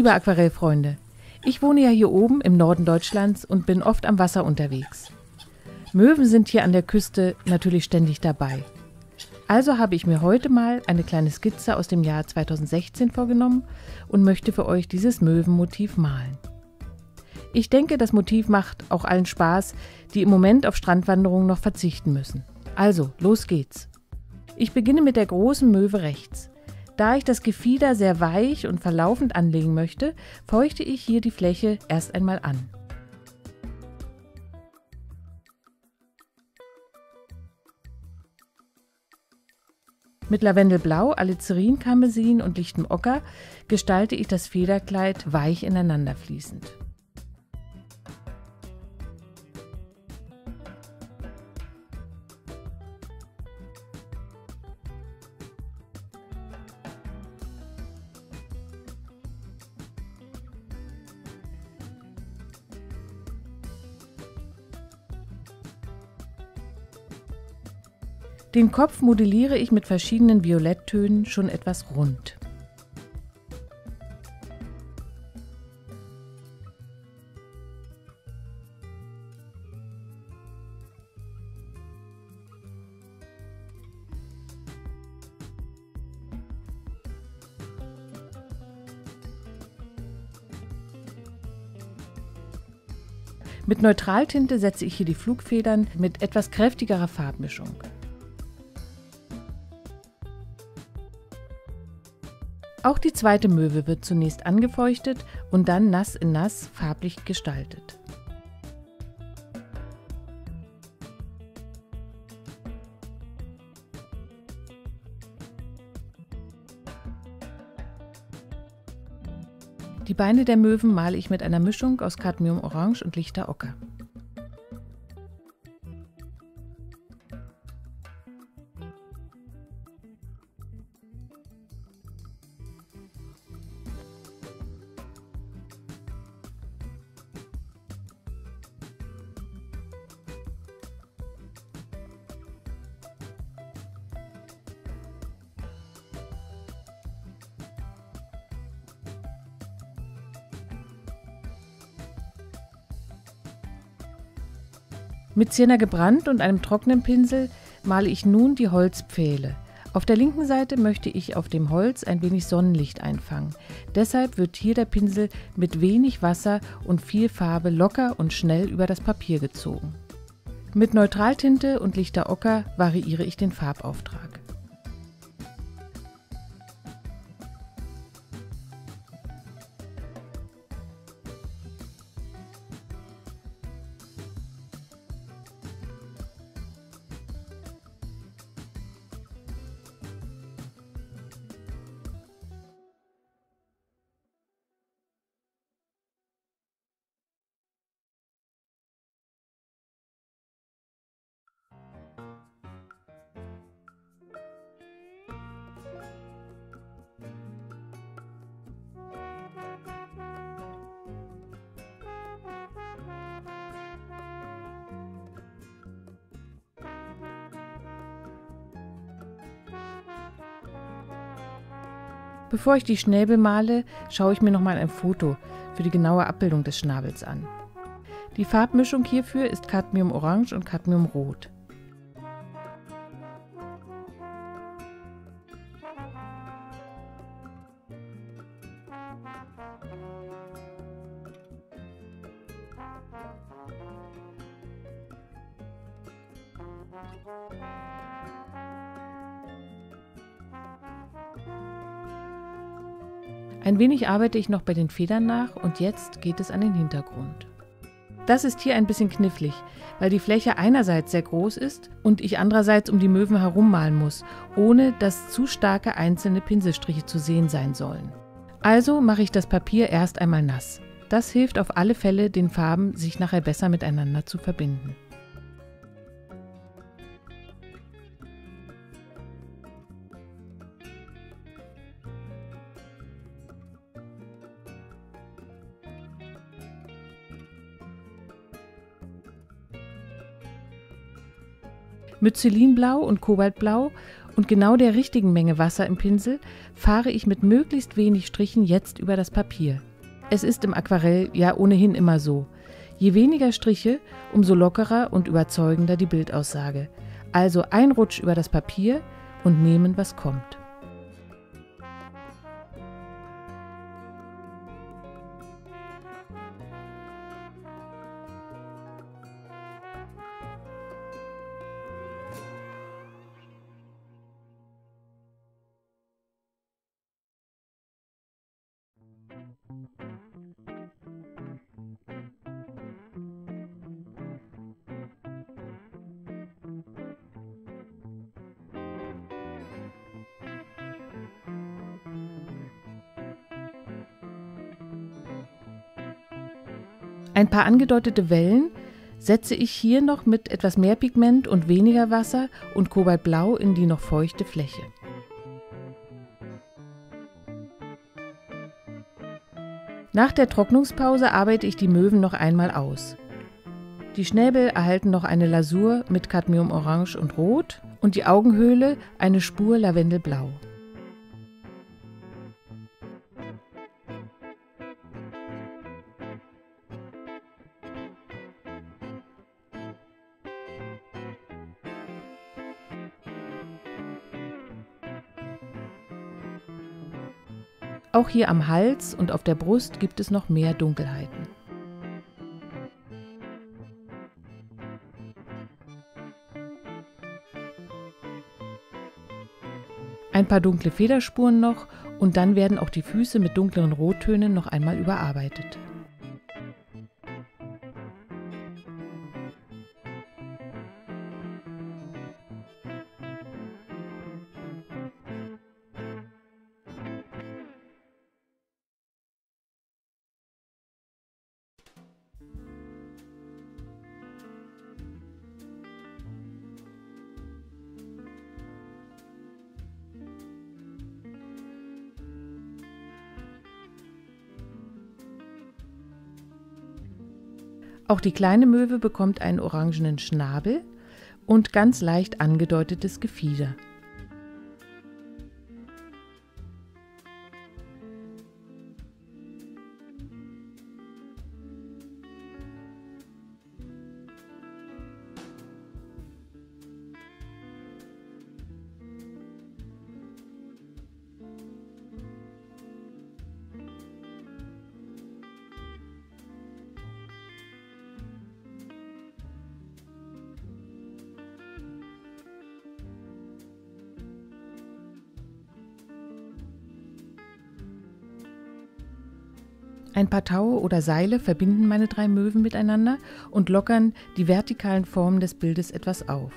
liebe Aquarellfreunde, ich wohne ja hier oben im Norden Deutschlands und bin oft am Wasser unterwegs. Möwen sind hier an der Küste natürlich ständig dabei. Also habe ich mir heute mal eine kleine Skizze aus dem Jahr 2016 vorgenommen und möchte für euch dieses Möwenmotiv malen. Ich denke, das Motiv macht auch allen Spaß, die im Moment auf Strandwanderungen noch verzichten müssen. Also, los geht's. Ich beginne mit der großen Möwe rechts. Da ich das Gefieder sehr weich und verlaufend anlegen möchte, feuchte ich hier die Fläche erst einmal an. Mit Lavendelblau, Alizarin, Karmesin und lichtem Ocker gestalte ich das Federkleid weich ineinander fließend. Den Kopf modelliere ich mit verschiedenen Violetttönen schon etwas rund. Mit Neutraltinte setze ich hier die Flugfedern mit etwas kräftigerer Farbmischung. Auch die zweite Möwe wird zunächst angefeuchtet und dann nass in nass farblich gestaltet. Die Beine der Möwen male ich mit einer Mischung aus Cadmiumorange und lichter Ocker. Mit Sienna gebrannt und einem trockenen Pinsel male ich nun die Holzpfähle. Auf der linken Seite möchte ich auf dem Holz ein wenig Sonnenlicht einfangen. Deshalb wird hier der Pinsel mit wenig Wasser und viel Farbe locker und schnell über das Papier gezogen. Mit Neutraltinte und lichter Ocker variiere ich den Farbauftrag. Bevor ich die Schnäbel male, schaue ich mir nochmal ein Foto für die genaue Abbildung des Schnabels an. Die Farbmischung hierfür ist Cadmiumorange und Cadmiumrot. Ein wenig arbeite ich noch bei den Federn nach und jetzt geht es an den Hintergrund. Das ist hier ein bisschen knifflig, weil die Fläche einerseits sehr groß ist und ich andererseits um die Möwen herum malen muss, ohne dass zu starke einzelne Pinselstriche zu sehen sein sollen. Also mache ich das Papier erst einmal nass. Das hilft auf alle Fälle, den Farben sich nachher besser miteinander zu verbinden. Mit Celinblau und Kobaltblau und genau der richtigen Menge Wasser im Pinsel fahre ich mit möglichst wenig Strichen jetzt über das Papier. Es ist im Aquarell ja ohnehin immer so. Je weniger Striche, umso lockerer und überzeugender die Bildaussage. Also ein Rutsch über das Papier und nehmen, was kommt. Ein paar angedeutete Wellen setze ich hier noch mit etwas mehr Pigment und weniger Wasser und Kobaltblau in die noch feuchte Fläche. Nach der Trocknungspause arbeite ich die Möwen noch einmal aus. Die Schnäbel erhalten noch eine Lasur mit Cadmiumorange und Rot und die Augenhöhle eine Spur Lavendelblau. Auch hier am Hals und auf der Brust gibt es noch mehr Dunkelheiten. Ein paar dunkle Federspuren noch und dann werden auch die Füße mit dunkleren Rottönen noch einmal überarbeitet. Auch die kleine Möwe bekommt einen orangenen Schnabel und ganz leicht angedeutetes Gefieder. Ein paar Taue oder Seile verbinden meine 3 Möwen miteinander und lockern die vertikalen Formen des Bildes etwas auf.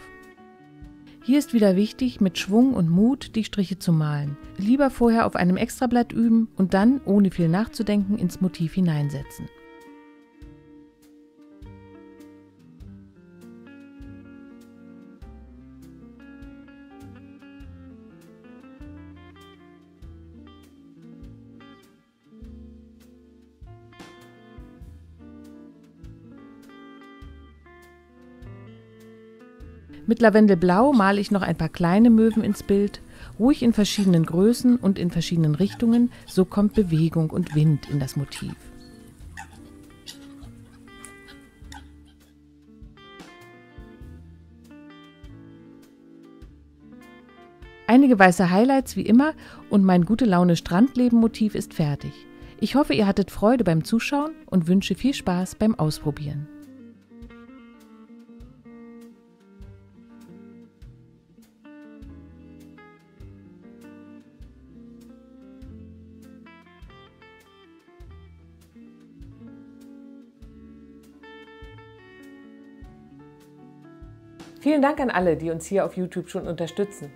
Hier ist wieder wichtig, mit Schwung und Mut die Striche zu malen. Lieber vorher auf einem Extrablatt üben und dann, ohne viel nachzudenken, ins Motiv hineinsetzen. Mit Lavendelblau male ich noch ein paar kleine Möwen ins Bild, ruhig in verschiedenen Größen und in verschiedenen Richtungen, so kommt Bewegung und Wind in das Motiv. Einige weiße Highlights wie immer und mein Gute-Laune-Strandleben-Motiv ist fertig. Ich hoffe, ihr hattet Freude beim Zuschauen und wünsche viel Spaß beim Ausprobieren. Vielen Dank an alle, die uns hier auf YouTube schon unterstützen.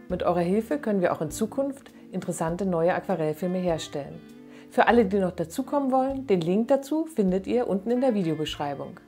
Mit eurer Hilfe können wir auch in Zukunft interessante neue Aquarellfilme herstellen. Für alle, die noch dazukommen wollen, den Link dazu findet ihr unten in der Videobeschreibung.